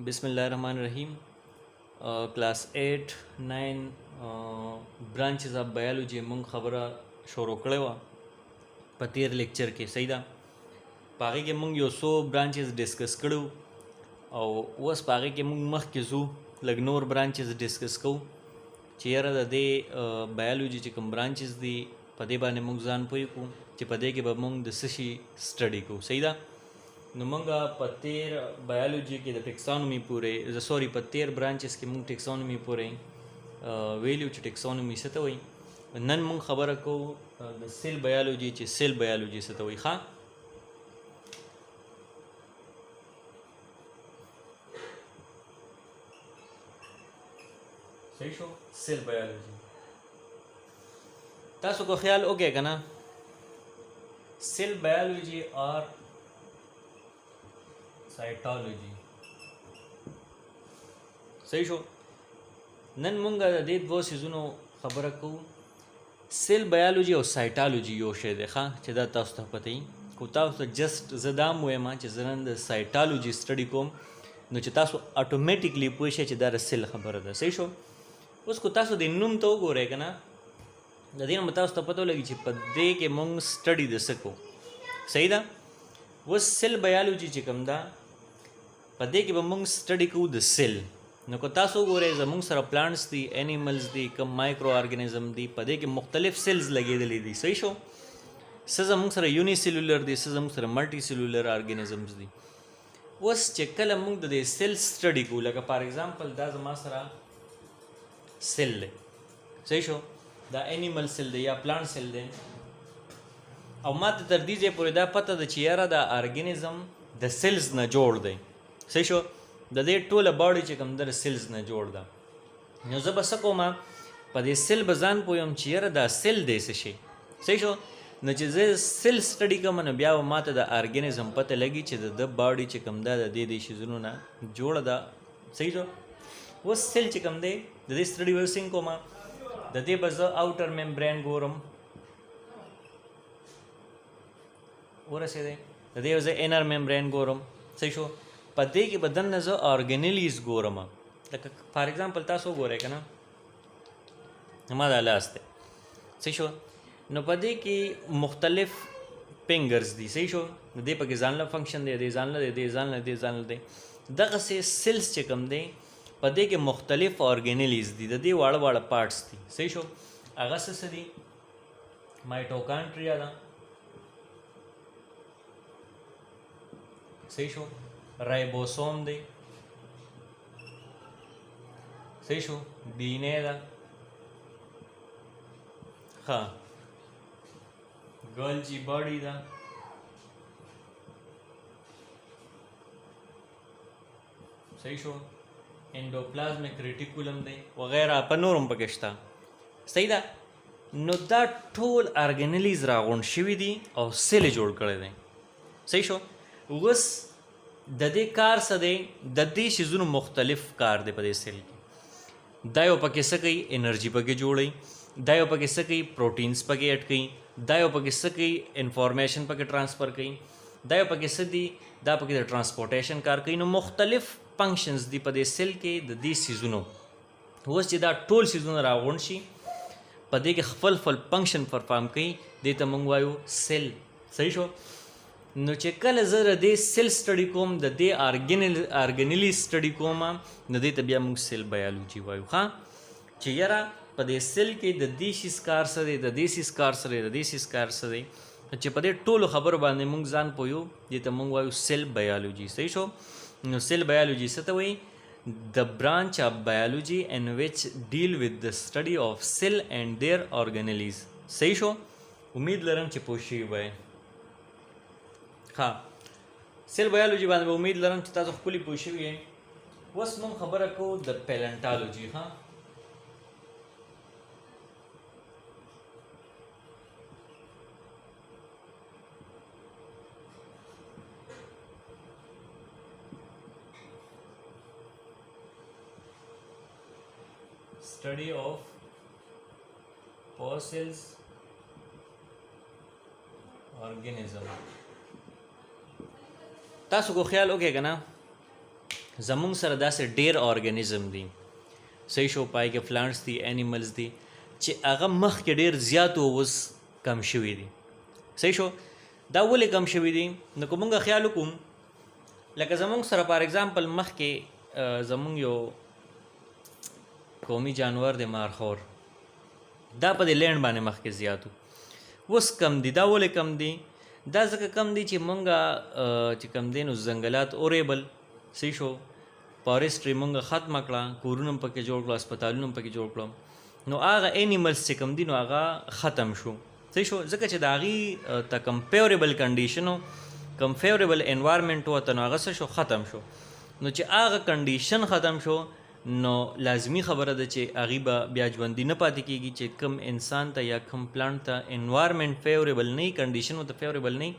बिस्मिल्लाहिर्रहमानिर्रहीम। क्लास 8 9 branches of biology मूंग खबरा शुरू कड़े वा په تیر لیکچر کې صحیح ده. په هغې کې موږ یو څو برانچز ډسکس کړو او اوس په هغې کې موږ مخکې ځو لږ نور برانچز ډسکس کوو چې یاره د دې بایولوژي چې کوم برانچز دي په دې باندې موږ ځان پوه کړو چې په دې کې به موږ د څه شي سټډي کوو. صحیح ده. نو موږ په تیر بایولوژي کې د ټیکسانومي پورې په تیر برانچز کې موږ ټیکسانومي پورې ویلیو چې ټیکسانومي څه ته وایي. نن موږ خبره کوو د سیل بایولوژي چې سیل بایولوژي څه ته وایي. ښه صحیح شو. سیل بایولوژي تاسو کو خیال وکړئ که نه. سیل بایولوژي اور سایټالوجي. صحیح شو. نن مونږ د دې دوه څیزونو خبره کوو. سیل بایولوژي او سایټالوجي یو شی دی ښه چې دا تاسو ته پته وي. خو تاسو ته جسټ زه دا هم وایم چې زه نن د سایټالوجي سټډي کوم نو چې تاسو اټومیټیکلی پوه شئ چې دا د سیل خبره ده. صحیح شو. اوس کو تاسو د نوم ته وګورئ که نه د دې نه به تاسو ته پته ولګي چې په دې کې مونږ سټډي د څه کوو. صحیح ده. اوس سیل بایولوژي چې کوم ده په دې کې به مونږ سټډي کوو د سیل. نو که تاسو وګورئ زمونږ سره پلانټس دي، انیملز دي، کم مایکرو ارګنیزم دي، په دې کې مختلف سیلز لګېدلې دي. صحیح شو. څه زمونږ سره یونی سیلولر دي، څه زمونږ سره ملټي سیلولر ارګنیزمز دي. اوس چې کله مونږ د دې سیل سټډي کوو لکه فار ایگزامپل دا زما سره سیل دی. صحیح شو. دا انیمل سیل دی یا پلانټ سیل دی او ما ته تر دې ځای پورې دا پته ده چې یاره دا ارګنیزم د سیلز نه جوړ دی. صحیح شو. د دې ټوله باډي چې کوم د سیلز نه جوړ ده. نو زه به څه کوم په دې سیل به ځان پویم چې یاره دا سیل دی څه شی. صحیح شو. نو چې زه سیل سټډي کوم نو بیا به ما ته د ارګنیزم پته لګي چې د باډي چې کوم ده د دې شیزونو نه جوړه ده. صحیح شو. اوس سیل چې کوم دی د دې سټډي به څنګه کوم د دې به زه آوټر ممبرین ګورم ورسېدی د دې زه انر ممبرین ګورم. صحیح شو. په دې کې به دننه زه آرګنیلیز ګورم. لکه فار ایگزامپل تاسو وګورئ که نه زما دا لاس دی. صحیح شو. نو په دې کې مختلف فنګرز دي. صحیح شو. د دې پکې ځانله فنکشن دی، دې ځانله دی، دې ځانله دی، ځانله دی. دغسې سیلز چې کوم دی په دې کې مختلف آرګنیلیز دي، د دې واړه واړه پارټس دي. صحیح شو. هغه څه دي مایټوکانډریا ده. صحیح شو. رایبوسوم دی. صحیح شو. ډي ان اے ده. ښه ګولجي باډي ده. صحیح شو. انډوپلازمیک ریټیکولم دی وغیرہ په نورم پکې شته. صحیح ده. نو دا ټول ارګنیلیز راغونډ شوي دي او سیل یې جوړ کړی دی. صحیح شو. اوس د دې کار څه دی د دې شیزونو مختلف کار دی په دې سیل کې. دا یو پکې څه کوي انرژي پکې جوړوي، دا یو پکې څه کوي پروټینز پکې اډ کوي، دا یو پکې څه کوي انفارمیشن پکې ټرانسفر کوي، دا یو پکې څه دي دا پکې د ټرانسپورټیشن کار کوي. نو مختلف فنکشنز دي په دې سیل کې د دې سیزونو. اوس چې دا ټول سیزونه راغونډ شي په دې کې خپل خپل فنکشن پرفارم کوي. دې ته موږ وایو سیل. صحیح شو. نو چې کله زه د دې سیل سټډي کوم د دې ارګنیلی سټډي کوم نو دې ته بیا موږ سیل بایولوژي وایو. ښه چې یاره په دې سیل کې د دې شیز کار څه دی، د دې شیز کار څه دی، د دې شیز کار څه دی، چې په دې ټولو خبرو باندې موږ ځان پویو دې ته موږ وایو سیل بایولوژي. صحیح شو. نو سیل بایولوژي څه ته وایي؟ د برانچ آف بایولوژي ان وچ ډیل وذ د سټډي آف سیل اینڈ دیر آرګنیلیز. صحیح شو. امید لرم چې پوه شوي وای. ها سیل بایولوژي باندې به امید لرم چې تاسو ښکلي پوه شوي یئ. اوس موږ خبره کوو د پیلنټالوجي. ها study of fossils organism. تاسو کو خیال وکړئ که نه زمونږ سره داسې ډیر ارګانیزم دي صحیح شو پای کې پلانټس دي انیملز دي چې هغه مخکې ډیر زیات او اوس کم شوي دي صحیح شو دا ولې کم شوي دي نو که مونږ خیال وکړو لکه زمونږ سره فار اگزامپل مخکې زمونږ یو قومي جانور دی مارخور دا په دې لینډ باندې مخکې زیات و اوس کم دي دا ولې کم دي دا ځکه کم دي چې مونږ چې کم دی نو ځنګلات اورېبل صحیح شو فارسټري مونږ ختمه کړه کورونه هم پکې جوړ کړه هسپتالونه هم پکې جوړ کړه نو هغه انیملز چې کم دي نو هغه ختم شو صحیح شو ځکه چې د هغې ته کمپیوریبل کنډیشن و کمپیوریبل انوایرمنټ و ته نو هغه څه شو ختم شو نو چې هغه کنډیشن ختم شو نو لازمی خبره ده چې هغې به بیا ژوندي نه پاتې کېږي چې کم انسان ته یا کم پلانټ ته انوایرمنټ فیوریبل نه وي کنډیشن ورته فیوریبل نه وي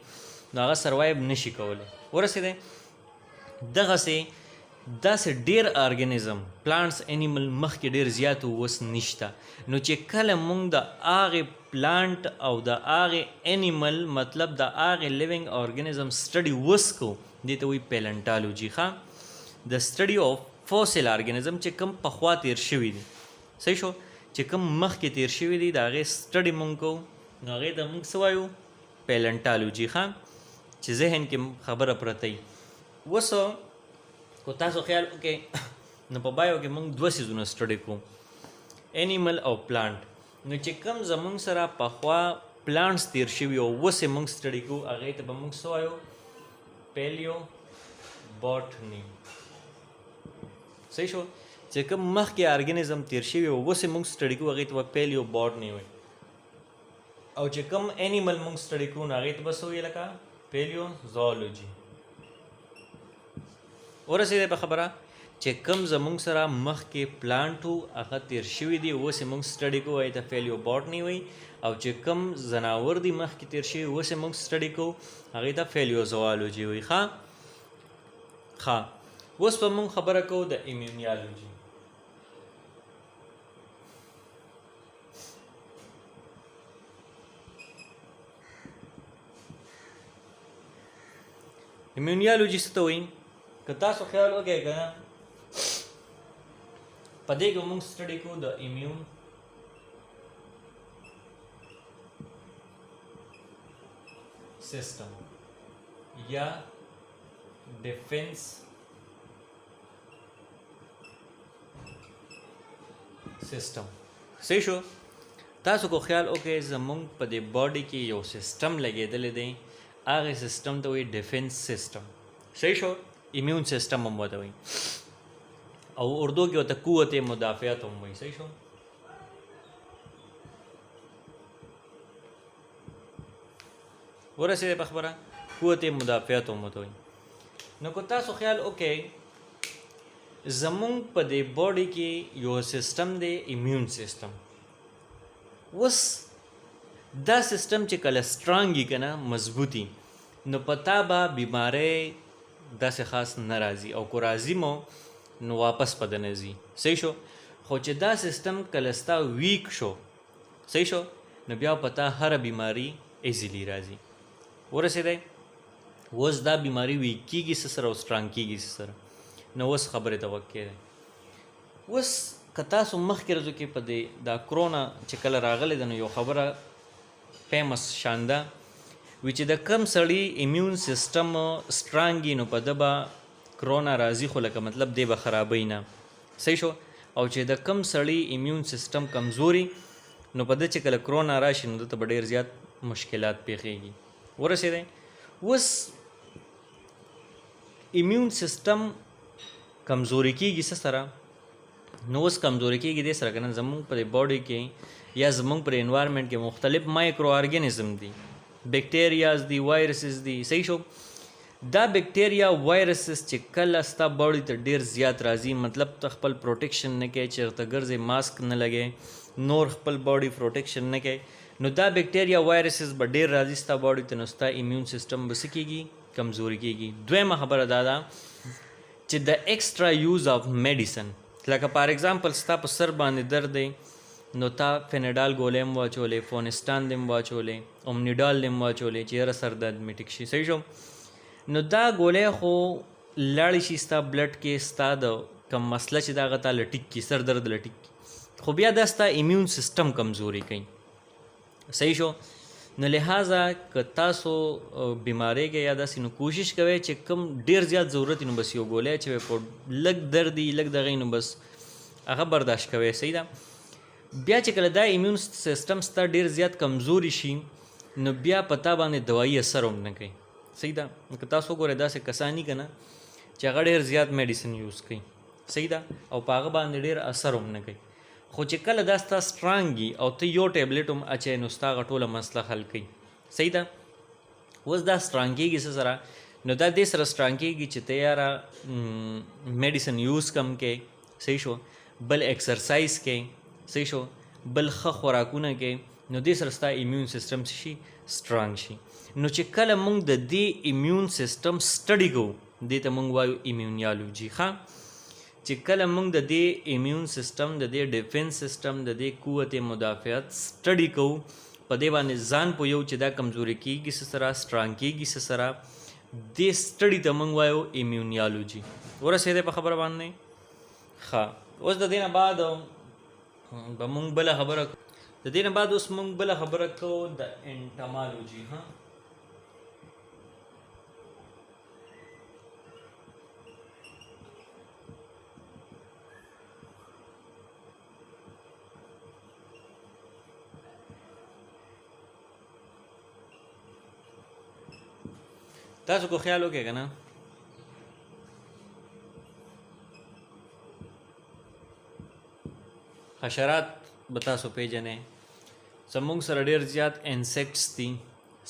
نو هغه سروایو نشي کولی ورسېدی دغسې داسې ډیر ارګانیزم پلانټس انیمل مخکې ډیر زیات اوس نشته نو چې کله مونږ د هغې پلانټ او د هغې انیمل مطلب د هغې لیوینګ ارګانیزم سټډي وسکو دې ته وایي پیلنټالوجي ښه د سټډي آف فوسل ارګانیزم چې کوم پخوا تیر شوي دي صحیح شو چې کوم مخکې تیر شوي دي د هغې سټډي مونږ کوو نو هغې ته مونږ څه وایو پیلنټالوجي ښه چې ذهن کې خبره پرته وي اوس کو تاسو خیال وکړئ نو په بایو کې مونږ دوه څیزونه سټډي کوو انیمل او پلانټ نو چې کوم زمونږ سره پخوا پلانټس تیر شوي او اوس یې مونږ سټډي کوو هغې ته به مونږ څه وایو پیلیو باټني صحیح شو چې کوم مخکې ارګانیزم تیر شوي او اوس یې مونږ سټډي کوو هغې ته به پیلیو باټني وایي او چې کوم انیمل مونږ سټډي کوو نو هغې ته به څه وایي لکه پیلیو زولوجي ورسېدی په خبره چې کوم زمونږ سره مخکې پلانټ و هغه تیر شوي دي اوس یې مونږ سټډي کوو هغې ته فیلیو باټني وایي او چې کوم ځناور دي مخکې تیر شوي اوس یې مونږ سټډي کوو هغې ته فیلیو زوالوجي وایي ښه اوس به مونږ خبره کوو د ایمیونیالوجي ایمیونیالوجي څه ته وایي که تاسو خیال وکړئ که نه په دې کې مونږ سټډي کوو د ایمیون سیسټم یا ډیفنس سیسټم صحیح شو تاسو کو خیال وکړئ زمونږ په دې باډي کې یو سیسټم لګېدلی دی هغې سیسټم ته وایي ډیفنس سیسټم صحیح شو ایمیون سیسټم هم ورته وایي او اردو کې ورته قوت مدافعت هم وایي صحیح شو ورسېدی په خبره قوت مدافعت هم ورته وایي نو که تاسو خیال وکړئ زمونږ په دې باډي کې یو سیسټم دی ایمیون سیسټم اوس دا سیسټم چې کله سټرانګ وي که نه مضبوطي نو پتا به بیماری داسې خاص نه راځي او که راځي مو نو واپس په ده نه ځي صحیح شو خو چې دا سیسټم کله ستا ویک شو صحیح شو نو بیا پتا هره بیماری ایزیلی راځي ورسېدی اوس دا بیماری ویک کېږي څه سره او سټرانګ کېږي څه سره نو اوس خبرې ته وکې دی اوس که تاسو مخکې ورځو کې په دې دا کرونا چې کله راغلی ده نو یو خبره فیمس شانده وی چې د کم سړي ایمیون سیسټم سټرانګ وي نو په ده به کرونا راځي خو لکه مطلب دی به خرابوي نه صحیح شو او چې د کم سړي ایمیون سیسټم کمزوري نو په ده چې کله کرونا راشي نو دته به ډېر زیات مشکلات پیښیږي ورسېدی اوس ایمیون سیسټم کمزوري کېږي څه سره نو اوس کمزوري کېږي دې سره که نه زمونږ په دې باډي کې یا زمونږ پر انوایرمنټ کې مختلف مایکرو ارګانیزم دي بیکټیریاز دي وایرسز دي صحیح شو دا بیکټیریا وایرسز چې کله ستا باډي ته ډېر زیات راځي مطلب ته خپل پروټیکشن نه کوي چېرته ګرځې ماسک نه لګوي نور خپل باډي پروټیکشن نه کوي نو دا بیکټیریا وایرسز به ډېر راځي ستا باډي ته نو ستا ایمیون سیسټم به څه کېږي کمزوري کېږي دویمه خبره دا ده چې د ایکسټرا یوز آف میډیسن لکه فار ایگزامپل ستا په سر باندې درد دی نو تا فینیډال ګولۍ هم واچولې فونسټان دې هم واچولې اومنیډال دې هم واچولې چې یاره سر درد مې ټیک شي صحیح شو نو دا ګولۍ خو لاړې شي ستا بلډ کې ستا د کم مسله چې دا هغه تا لټیک کي سر درد لټیک کي، خو بیا دا ستا ایمیون سیسټم کمزوري کوي. صحیح شو. نو لہٰذا که تاسو بیماری کې یا داسې نو کوشش کوئ چې کم ډیر زیات ضرورت نو بس یو ګولۍ چې په لږ درد وي لږ دغه نو بس هغه برداشت کوئ. صحیح ده. بیا چې کله دا ایمیون سیسټم ستا ډیر زیات کمزوري شي نو بیا پتا باندې دوايي اثر هم نه کوي. صحیح ده. که تاسو ګورئ داسې کسان دي که نه چې هغه ډېر زیات میډیسن یوز کوي. صحیح ده. او په هغه باندې ډېر اثر هم نه کوي. خو چې کله دا ستا سټرانګ وي او ته یو ټیبلیټ هم اچوې نو ستا هغه ټوله مسله حل کوي. صحیح ده. اوس دا سټرانګ کېږي څه سره؟ نو دا دې سره سټرانګ کېږي چې ته یاره میډیسن یوز کم کوې. صحیح شو. بل ایکسرسایز کوې. صحیح شو. بل ښه خوراکونه کوې. نو دې سره ستا ایمیون سیسټم شي سټرانګ شي. نو چې کله موږ د دې ایمیون سیسټم سټډي کوو دې ته موږ وایو ایمیونیالوجي. ښه. چې کله موږ د دې ایمیون سیسټم د دې ډیفنس سیسټم د دې قوت مدافعت سټډي کوو په دې باندې ځان پوهیو چې دا کمزوري کېږي څه سره سټرانګ کېږي څه سره دې سټډي ته موږ وایو ایمیونیالوجي. ورسېدې په خبره باندې؟ ښه. اوس د دې نه بعد به موږ بله خبره اوس موږ بله خبره کوو د انټمالوجي. ها. تاسو کو خیال وکړئ که نه حشرات به تاسو پیژنئ. زموږ سره ډېر زیات انسیکټس دي.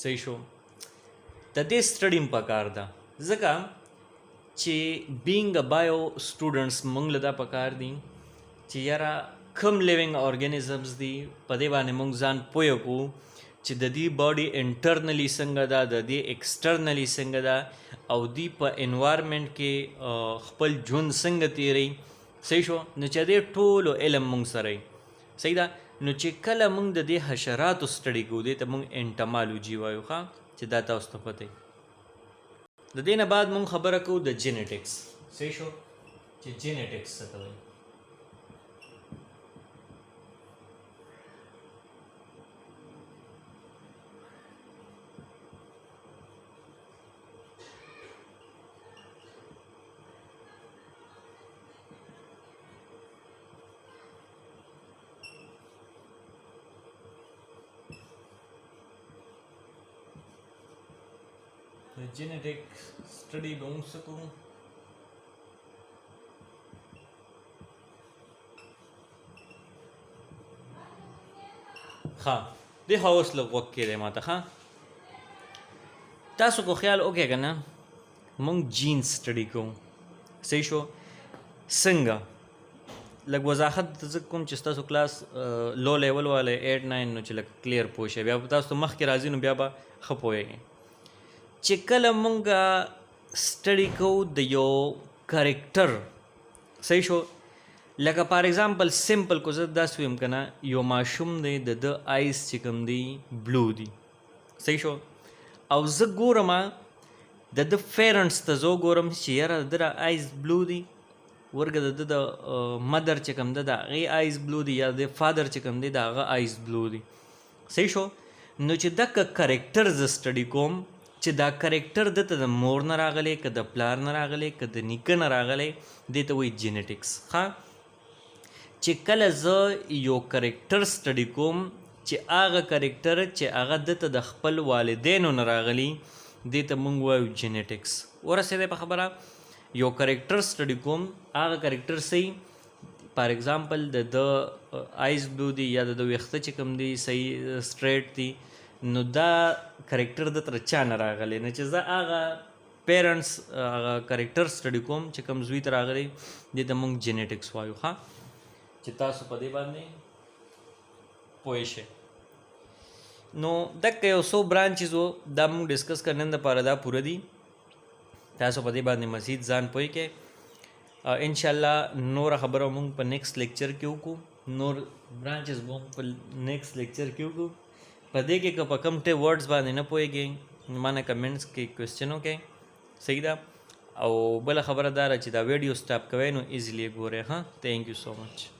صحیح شو. د دې سټډي پکار ده ځکه چې بینګ ا بایو سټوډنټس موږ له دا پکار دي چې یاره کم لیوینګ ارګانیزمز دي په دې باندې موږ ځان پوه کړو چې د دې باډي انټرنلی څنګه ده د دې ایکسټرنلی څنګه ده او دی په انوایرمنټ کې خپل ژوند څنګه تیروي. صحیح شو. نو چې دې ټولو علم موږ سره وي. صحیح ده. نو چې کله موږ د دې حشراتو سټډي کوو دې ته موږ انټمالوجي وایو. ښه. چې دا تاسو ته پته وي. د دې نه بعد موږ خبره کوو د جینیټکس. صحیح شو. چې جینیټکس څه ته وایي. The genetic study به موږ څه کوو؟ ښه. دې ښه اوس لږ غوږ کېدی ما ته. ښه. تاسو کو خیال وکړئ که نه موږ جین سټډي کوو. صحیح شو. څنګه؟ لږ وضاحت زه کوم چې ستاسو کلاس لو لیول والی 8 9 نو چې لږ کلیر پوه شئ بیا به تاسو ته مخکې راځي نو بیا به ښه پوهېږئ. چې کله مونږ سټډي کوو د یو کرکټر. صحیح شو. لکه فار ایگزامپل سمپل کو زه داسې ویم که نه یو ماشوم دی د ده آیز چې کوم دی بلو دي. صحیح شو. او زه ګورم د ده پیرنټس ته زه وګورم چې یاره د ده آیز بلو دي ورګه د ده د مدر چې کوم ده د هغې آیز بلو دي یا د فادر چې کوم دی د هغه آیز بلو دي. صحیح شو. نو چې دغه کرکټر زه سټډي کوم چې دا کرکټر دته د مور نه راغلی که د پلار نه راغلی که د نیکه نه راغلی دې ته وایي جینیټکس. ښه. چې کله زه یو کرکټر سټډي کوم چې هغه کرکټر چې هغه دته د خپل والدینو نه راغلی دې ته موږ وایو جینیټکس. ورسېدی په خبره؟ یو کرکټر سټډي کوم هغه کرکټر صحیح فار ایگزامپل د ده آیز بلو دي یا د ده ویښته چې کوم دي صحیح سټریټ دي نو دا کرکټر د تر چا نه راغلی نه چې زه هغه پیرنټس هغه کرکټر سټډي کوم چې کوم زوی ته راغلی دې ته موږ جینیټکس وایو. ښه. چې تاسو په دې باندې پوه شئ. نو دغه یو څو برانچز و دا موږ ډسکس کرنن دپاره دا پوره دي. تاسو په دې باندې مزید ځان پوه کړئ. انشاءالله نوره خبره موږ په نیکسټ لیکچر کې وکړو. نور برانچز به موږ په نیکسټ لیکچر کې وکړو. په دې کې که په کم ورډز باندې نه پوهېږئ ما نه کمنټس کې کوېسچن وکړئ. صحیح ده. او بله خبره دا ده چې دا ویډیو سټاپ کوئ نو ایزیلی ګورئ ها. تھینک یو سو مچ.